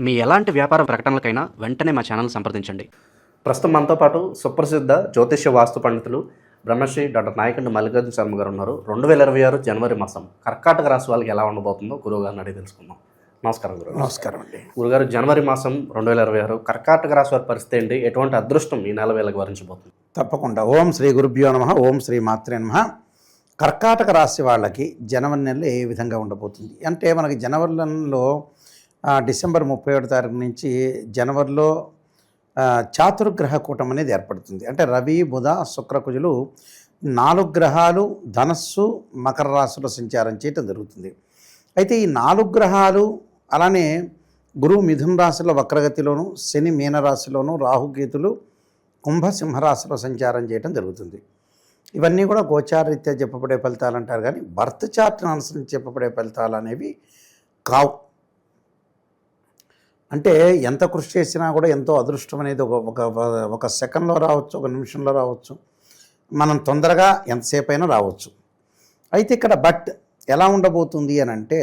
మీ ఎలాంటి వ్యాపార ప్రకటనలకైనా వెంటనే మా ఛానల్ సంప్రదించండి. ప్రస్తుతం మనతో పాటు సుప్రసిద్ధ జ్యోతిష్య వాస్తు పండితులు బ్రహ్మశ్రీ డాక్టర్ నాయకండి మల్లికార్జున శర్మ గారు ఉన్నారు. 2026 జనవరి మాసం కర్కాటక రాశి వాళ్ళకి ఎలా ఉండబోతుందో గురువుగారిని అడిగి తెలుసుకుందాం. నమస్కారం గురువు. నమస్కారం అండి. గురుగారు, జనవరి మాసం 2026 కర్కాటక రాశి వారి పరిస్థితి ఏంటి? ఎటువంటి అదృష్టం ఈ నెల వేళకు వరించబోతుంది? తప్పకుండా. ఓం శ్రీ గురుభ్యో నమః. ఓం శ్రీ మాత్రే నమః. కర్కాటక రాశి వాళ్ళకి జనవరి నెలలో ఏ విధంగా ఉండబోతుంది అంటే, మనకి జనవరి నెలలో డిసెంబర్ 31 తారీఖు నుంచి జనవరిలో చాతుర్గ్రహ కూటం అనేది ఏర్పడుతుంది. అంటే రవి, బుధ, శుక్ర, కుజులు 4 గ్రహాలు ధనస్సు, మకర రాశిలో సంచారం చేయటం జరుగుతుంది. అయితే ఈ 4 గ్రహాలు అలానే గురువు మిథున రాశిలో వక్రగతిలోను, శని మీనరాశిలోను, రాహుకేతులు కుంభ సింహరాశిలో సంచారం చేయడం జరుగుతుంది. ఇవన్నీ కూడా గోచారరీత్యా చెప్పబడే ఫలితాలు అంటారు, కానీ బర్త్ చార్ట్ని అనుసరించి చెప్పబడే ఫలితాలు అనేవి కావు. అంటే ఎంత కృషి చేసినా కూడా ఎంతో అదృష్టం అనేది ఒక సెకండ్లో రావచ్చు, ఒక నిమిషంలో రావచ్చు, మనం తొందరగా ఎంతసేపు అయినా రావచ్చు. అయితే ఇక్కడ ఎలా ఉండబోతుంది అని అంటే,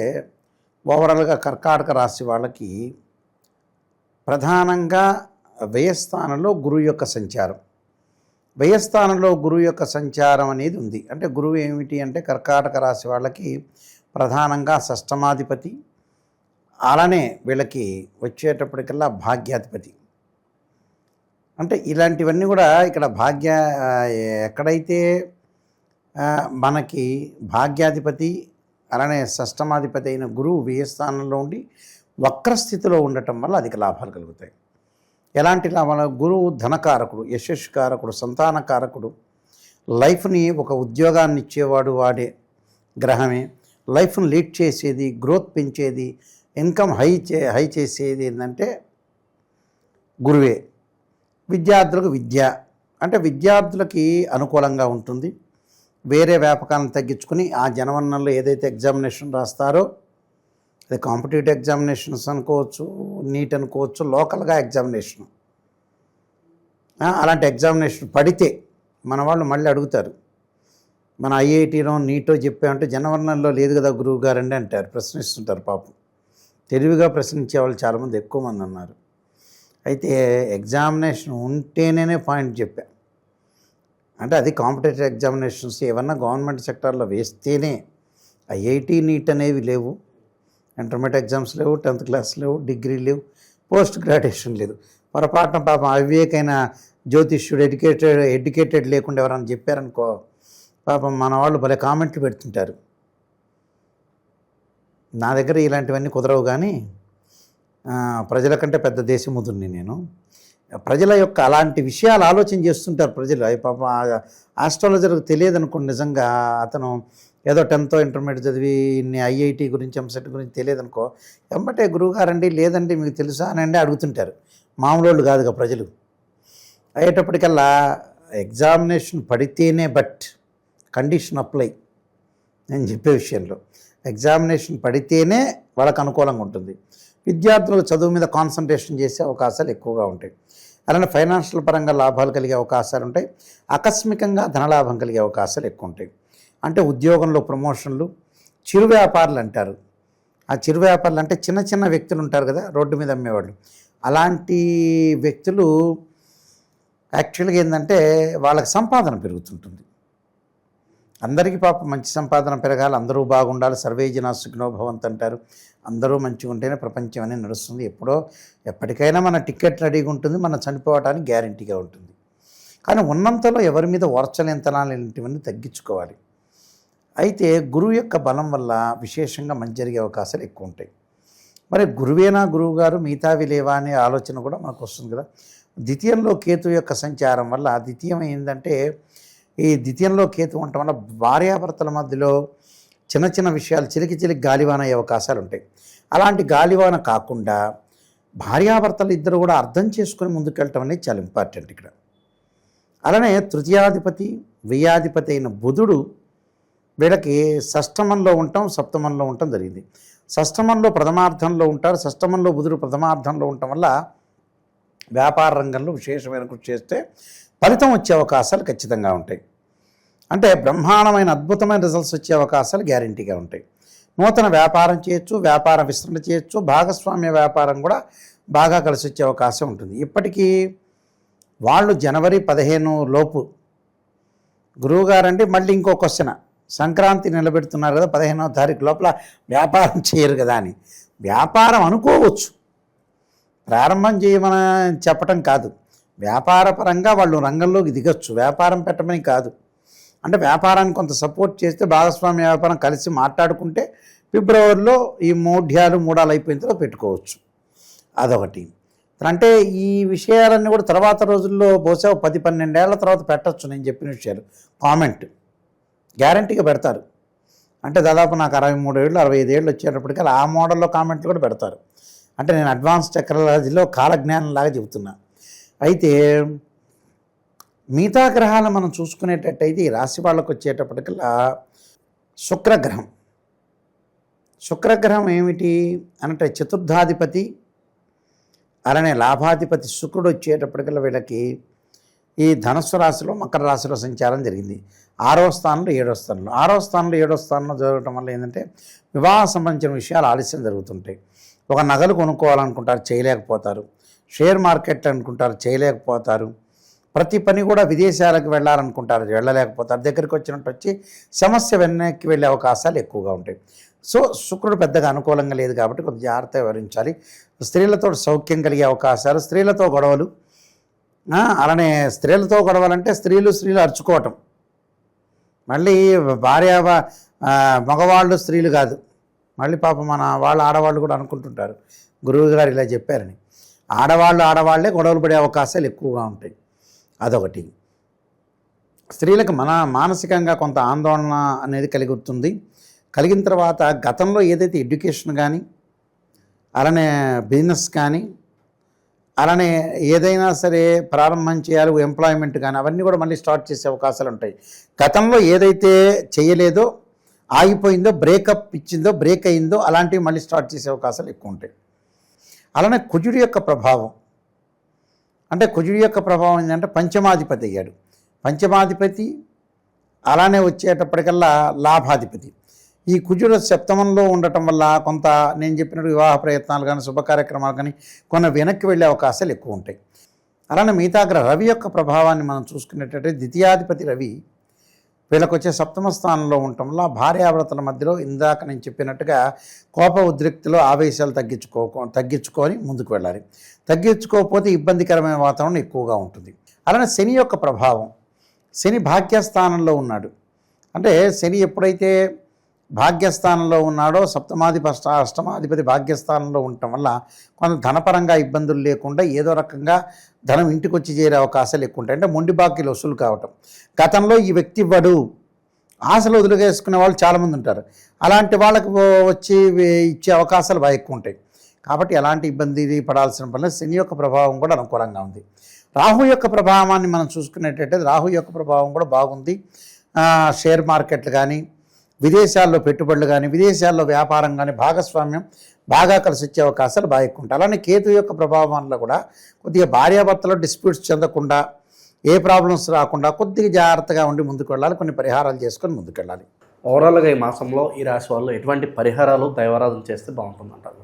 ఓవరాల్గా కర్కాటక రాశి వాళ్ళకి ప్రధానంగా వ్యయస్థానంలో గురువు యొక్క సంచారం, వ్యయస్థానంలో గురువు యొక్క సంచారం అనేది ఉంది. అంటే గురువు ఏమిటి అంటే, కర్కాటక రాశి వాళ్ళకి ప్రధానంగా షష్టమాధిపతి, అలానే వీళ్ళకి వచ్చేటప్పటికల్లా భాగ్యాధిపతి. అంటే ఇలాంటివన్నీ కూడా ఇక్కడ ఎక్కడైతే మనకి భాగ్యాధిపతి అలానే షష్టమాధిపతి అయిన గురువు వ్యయస్థానంలో ఉండి వక్రస్థితిలో ఉండటం వల్ల అధిక లాభాలు కలుగుతాయి. ఎలాంటి లాభాలు? గురువు ధనకారకుడు, యశస్కారకుడు, సంతానకారకుడు, లైఫ్ని ఒక ఉద్యోగాన్ని ఇచ్చేవాడు వాడే గ్రహమే. లైఫ్ని లీడ్ చేసేది, గ్రోత్ పెంచేది, ఇన్కమ్ హై చేసేది ఏంటంటే గురువే. విద్యార్థులకు విద్య అంటే విద్యార్థులకి అనుకూలంగా ఉంటుంది. వేరే వ్యాపకాలను తగ్గించుకొని ఆ జనవరి ఏదైతే ఎగ్జామినేషన్ రాస్తారో, అది కాంపిటేటివ్ ఎగ్జామినేషన్స్ అనుకోవచ్చు, నీట్ అనుకోవచ్చు, లోకల్గా ఎగ్జామినేషన్, అలాంటి ఎగ్జామినేషన్ పడితే మన వాళ్ళు మళ్ళీ అడుగుతారు, మన ఐఐటీలో నీటో చెప్పామంటే జనవరి లేదు కదా గురువు గారండి అంటారు, ప్రశ్నిస్తుంటారు. పాపం తెలివిగా ప్రశ్నించే వాళ్ళు చాలామంది ఎక్కువ మంది ఉన్నారు. అయితే ఎగ్జామినేషన్ ఉంటేనే పాయింట్ చెప్పా, అంటే అది కాంపిటేటివ్ ఎగ్జామినేషన్స్ ఏమన్నా గవర్నమెంట్ సెక్టార్లో వేస్తేనే. ఐఐటీ నీట్ అనేవి లేవు, ఇంటర్మీడియట్ ఎగ్జామ్స్ లేవు, 10th క్లాస్ లేవు, డిగ్రీ లేవు, పోస్ట్ గ్రాడ్యుయేషన్ లేదు. పొరపాటున పాపం అవివేకైన జ్యోతిష్యుడు ఎడ్యుకేటెడ్ లేకుండా ఎవరైనా చెప్పారనుకో, పాపం మన వాళ్ళు భలే కామెంట్లు పెడుతుంటారు. నా దగ్గర ఇలాంటివన్నీ కుదరవు, కానీ ప్రజల కంటే పెద్ద దేశముదుని నేను. ప్రజల యొక్క అలాంటి విషయాలు ఆలోచన చేస్తుంటారు ప్రజలు. అవి పాపం ఆస్ట్రాలజర్కి తెలియదు అనుకోండి, నిజంగా అతను ఏదో 10th ఇంటర్మీడియట్ చదివి ఇన్ని ఐఐటి గురించి ఎంసెట్ గురించి తెలియదు అనుకో, ఎంబటే గురువుగారండి లేదండి మీకు తెలుసా అని అడుగుతుంటారు. మామూలు వాళ్ళు కాదుగా ప్రజలు. అయ్యేటప్పటికల్లా ఎగ్జామినేషన్ పడితేనే కండిషన్ అప్లై నేను చెప్పే విషయంలో, ఎగ్జామినేషన్ పడితేనే వాళ్ళకు అనుకూలంగా ఉంటుంది. విద్యార్థులకు చదువు మీద కాన్సన్ట్రేషన్ చేసే అవకాశాలు ఎక్కువగా ఉంటాయి. అలానే ఫైనాన్షియల్ పరంగా లాభాలు కలిగే అవకాశాలు ఉంటాయి. ఆకస్మికంగా ధనలాభం కలిగే అవకాశాలు ఎక్కువ ఉంటాయి. అంటే ఉద్యోగంలో ప్రమోషన్లు, చిరు వ్యాపారులు అంటారు. ఆ చిరు వ్యాపారులు అంటే చిన్న చిన్న వ్యక్తులు ఉంటారు కదా, రోడ్డు మీద అమ్మేవాళ్ళు. అలాంటి వ్యక్తులు యాక్చువల్గా ఏంటంటే వాళ్ళకి సంపాదన పెరుగుతుంటుంది. అందరికీ పాపం మంచి సంపాదన పెరగాలి, అందరూ బాగుండాలి, సర్వే జనా సుఖినో భవంతు అంటారు. అందరూ మంచిగా ఉంటేనే ప్రపంచం అనేది నడుస్తుంది. ఎప్పటికైనా మన టికెట్ రెడీగా ఉంటుంది, మనం చనిపోవడానికి గ్యారంటీగా ఉంటుంది. కానీ ఉన్నంతలో ఎవరి మీద ఓర్చలేంతనాలు ఇలాంటివన్నీ తగ్గించుకోవాలి. అయితే గురువు యొక్క బలం వల్ల విశేషంగా మంచి జరిగే అవకాశాలు ఎక్కువ ఉంటాయి. మరి గురువేనా గురువు గారు మిగతావి లేవా అనే ఆలోచన కూడా మనకు వస్తుంది కదా. ద్వితీయంలో కేతు యొక్క సంచారం వల్ల, ద్వితీయం ఏంటంటే ఈ ద్వితీయంలో కేతు ఉండటం వల్ల భార్యాభర్తల మధ్యలో చిన్న చిన్న విషయాలు చిలికి గాలివాన అయ్యే అవకాశాలు ఉంటాయి. అలాంటి గాలివాన కాకుండా భార్యాభర్తలు ఇద్దరు కూడా అర్థం చేసుకుని ముందుకెళ్ళటం అనేది చాలా ఇంపార్టెంట్ ఇక్కడ. అలానే తృతీయాధిపతి వ్యయాధిపతి అయిన బుధుడు వీళ్ళకి షష్టమంలో ఉంటాం, సప్తమంలో ఉండటం జరిగింది. షష్టమంలో ప్రథమార్థంలో ఉంటారు. షష్టమంలో బుధుడు ప్రథమార్థంలో ఉండటం వల్ల వ్యాపార రంగంలో విశేషమైన కృషి చేస్తే ఫలితం వచ్చే అవకాశాలు ఖచ్చితంగా ఉంటాయి. అంటే బ్రహ్మాండమైన అద్భుతమైన రిజల్ట్స్ వచ్చే అవకాశాలు గ్యారంటీగా ఉంటాయి. నూతన వ్యాపారం చేయొచ్చు, వ్యాపార విస్తరణ చేయొచ్చు, భాగస్వామ్య వ్యాపారం కూడా బాగా కలిసి వచ్చే అవకాశం ఉంటుంది. ఇప్పటికీ వాళ్ళు జనవరి 15 లోపు గురువుగారండి, మళ్ళీ ఇంకో క్వశ్చన్, సంక్రాంతి నిలబెడుతున్నారు కదా 15వ తారీఖు లోపల వ్యాపారం చేయరు కదా అని. వ్యాపారం అనుకోవచ్చు, ప్రారంభం చేయమని చెప్పటం కాదు. వ్యాపారపరంగా వాళ్ళు రంగంలోకి దిగొచ్చు, వ్యాపారం పెట్టమని కాదు. అంటే వ్యాపారాన్ని కొంత సపోర్ట్ చేస్తే భాగస్వామ్య వ్యాపారం కలిసి మాట్లాడుకుంటే ఫిబ్రవరిలో ఈ మూడాలు అయిపోయిన తర్వాత పెట్టుకోవచ్చు. అదొకటి. అంటే ఈ విషయాలన్నీ కూడా తర్వాత రోజుల్లో బహుశా 10-12 ఏళ్ల తర్వాత పెట్టచ్చు. నేను చెప్పిన విషయాలు కామెంట్ గ్యారంటీగా పెడతారు. అంటే దాదాపు నాకు 63 ఏళ్ళు 65 ఏళ్ళు వచ్చేటప్పటికీ ఆ మోడల్లో కామెంట్లు కూడా పెడతారు. అంటే నేను అడ్వాన్స్ టెక్నాలజీలో కాలజ్ఞానంలాగా చెబుతున్నా. అయితే మిగతా గ్రహాలను మనం చూసుకునేటట్టయితే ఈ రాశి వాళ్ళకు వచ్చేటప్పటికల్లా శుక్రగ్రహం ఏమిటి అంటే చతుర్థాధిపతి, అలానే లాభాధిపతి శుక్రుడు వచ్చేటప్పటికల్లా వీళ్ళకి ఈ ధనుస్సు రాశిలో మకర రాశిలో సంచారం జరిగింది. 6వ స్థానంలో 7వ స్థానంలో 6వ స్థానంలో 7వ స్థానంలో జరగడం వల్ల ఏంటంటే వివాహ సంబంధించిన విషయాలు ఆలస్యం జరుగుతుంటాయి. ఒక నగలు కొనుక్కోవాలనుకుంటారు, చేయలేకపోతారు. షేర్ మార్కెట్ అనుకుంటారు, చేయలేకపోతారు. ప్రతి పని కూడా విదేశాలకు వెళ్ళాలనుకుంటారు, వెళ్ళలేకపోతారు. దగ్గరికి వచ్చినట్టు వచ్చి సమస్య వెనక్కి వెళ్ళే అవకాశాలు ఎక్కువగా ఉంటాయి. సో శుక్రుడు పెద్దగా అనుకూలంగా లేదు కాబట్టి కొంచెం జాగ్రత్త వివరించాలి. స్త్రీలతో సౌఖ్యం కలిగే అవకాశాలు, స్త్రీలతో గొడవలు, అలానే స్త్రీలతో గొడవలంటే స్త్రీలు అరుచుకోవటం, మళ్ళీ భార్య మగవాళ్ళు స్త్రీలు కాదు, మళ్ళీ పాప మన ఆడవాళ్ళు కూడా అనుకుంటుంటారు గురువు గారు ఇలా చెప్పారని. ఆడవాళ్లే గొడవలు పడే అవకాశాలు ఎక్కువగా ఉంటాయి. అదొకటి. స్త్రీలకు మానసికంగా కొంత ఆందోళన అనేది కలుగుతుంది. కలిగిన తర్వాత గతంలో ఏదైతే ఎడ్యుకేషన్ కానీ, అలానే బిజినెస్ కానీ, అలానే ఏదైనా సరే ప్రారంభం చేయాలి, ఎంప్లాయ్మెంట్ కానీ, అవన్నీ కూడా మళ్ళీ స్టార్ట్ చేసే అవకాశాలు ఉంటాయి. గతంలో ఏదైతే చేయలేదో, ఆగిపోయిందో, బ్రేక్ అయిందో అలాంటివి మళ్ళీ స్టార్ట్ చేసే అవకాశాలు ఎక్కువ ఉంటాయి. అలానే కుజుడి యొక్క ప్రభావం, అంటే కుజుడి యొక్క ప్రభావం ఏంటంటే పంచమాధిపతి అయ్యాడు. పంచమాధిపతి అలానే వచ్చేటప్పటికల్లా లాభాధిపతి. ఈ కుజుడు సప్తమంలో ఉండటం వల్ల కొంత నేను చెప్పినట్టు వివాహ ప్రయత్నాలు కానీ, శుభ కార్యక్రమాలు కానీ కొన్ని వెనక్కి వెళ్ళే అవకాశాలు ఎక్కువ ఉంటాయి. అలానే మిగతా రవి యొక్క ప్రభావాన్ని మనం చూసుకునేటట్టు ద్వితీయాధిపతి రవి వీళ్ళకి వచ్చే సప్తమ స్థానంలో ఉండటం వల్ల భార్యాభర్తల మధ్యలో ఇందాక నేను చెప్పినట్టుగా కోప ఉద్రిక్తిలో ఆవేశాలు తగ్గించుకొని ముందుకు వెళ్ళాలి. తగ్గించుకోకపోతే ఇబ్బందికరమైన వాతావరణం ఎక్కువగా ఉంటుంది. అలానే శని యొక్క ప్రభావం, శని భాగ్యస్థానంలో ఉన్నాడు. అంటే శని ఎప్పుడైతే భాగ్యస్థానంలో ఉన్నాడో అష్టమాధిపతి భాగ్యస్థానంలో ఉండటం వల్ల కొంత ధనపరంగా ఇబ్బందులు లేకుండా ఏదో రకంగా ధనం ఇంటికి వచ్చి చేరే అవకాశాలు ఎక్కువ ఉంటాయి. అంటే మొండి బాకీలు వసూలు కావటం. గతంలో ఈ వ్యక్తి ఇవ్వడు, ఆశలు వదిలిగేసుకునే వాళ్ళు చాలామంది ఉంటారు. అలాంటి వాళ్ళకు వచ్చి ఇచ్చే అవకాశాలు బాగా ఎక్కువ ఉంటాయి. కాబట్టి ఎలాంటి ఇబ్బంది పడాల్సిన పని శని యొక్క ప్రభావం కూడా అనుకూలంగా ఉంది. రాహు యొక్క ప్రభావాన్ని మనం చూసుకునేటట్టయితే రాహు యొక్క ప్రభావం కూడా బాగుంది. షేర్ మార్కెట్లు కానీ, విదేశాల్లో పెట్టుబడులు కానీ, విదేశాల్లో వ్యాపారం కానీ, భాగస్వామ్యం బాగా కలిసి వచ్చే అవకాశాలు బాగా ఎక్కువ ఉంటాయి. అలానే కేతు యొక్క ప్రభావం వల్ల కూడా కొద్దిగా భార్యాభర్తలో డిస్ప్యూట్స్ చెందకుండా, ఏ ప్రాబ్లమ్స్ రాకుండా కొద్దిగా జాగ్రత్తగా ఉండి ముందుకు వెళ్ళాలి. కొన్ని పరిహారాలు చేసుకొని ముందుకు వెళ్ళాలి. ఓవరాల్గా ఈ మాసంలో ఈ రాశి వాళ్ళు ఎటువంటి పరిహారాలు దైవారాధన చేస్తే బాగుంటుందంటారు?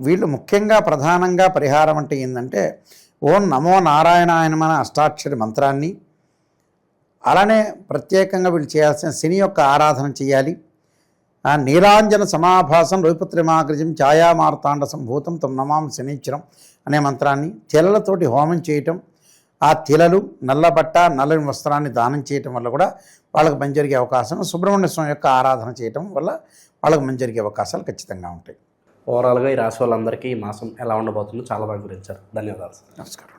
వీళ్ళు ముఖ్యంగా ప్రధానంగా పరిహారం అంటే ఏంటంటే ఓం నమో నారాయణాయనమన అష్టాక్షరి మంత్రాన్ని, అలానే ప్రత్యేకంగా వీళ్ళు చేయాల్సిన శని యొక్క ఆరాధన చేయాలి. నీలాంజన సమాభాసం రవిపుత్రిమాగ్రజం ఛాయామార్తాండ సంభూతం తం నమాం శనీశ్వరం అనే మంత్రాన్ని తిలలతోటి హోమం చేయటం, ఆ తిలలు నల్లబట్ట నల్లని వస్త్రాన్ని దానం చేయటం వల్ల కూడా వాళ్ళకి మంచి జరిగే అవకాశం, సుబ్రహ్మణ్య స్వామి యొక్క ఆరాధన చేయటం వల్ల వాళ్ళకి మంచి జరిగే అవకాశాలు ఖచ్చితంగా ఉంటాయి. ఓవరాల్గా ఈ రాశి వాళ్ళందరికీ ఈ మాసం ఎలా ఉండబోతుందో చాలా బాగా గురించారు. ధన్యవాదాలు. నమస్కారం.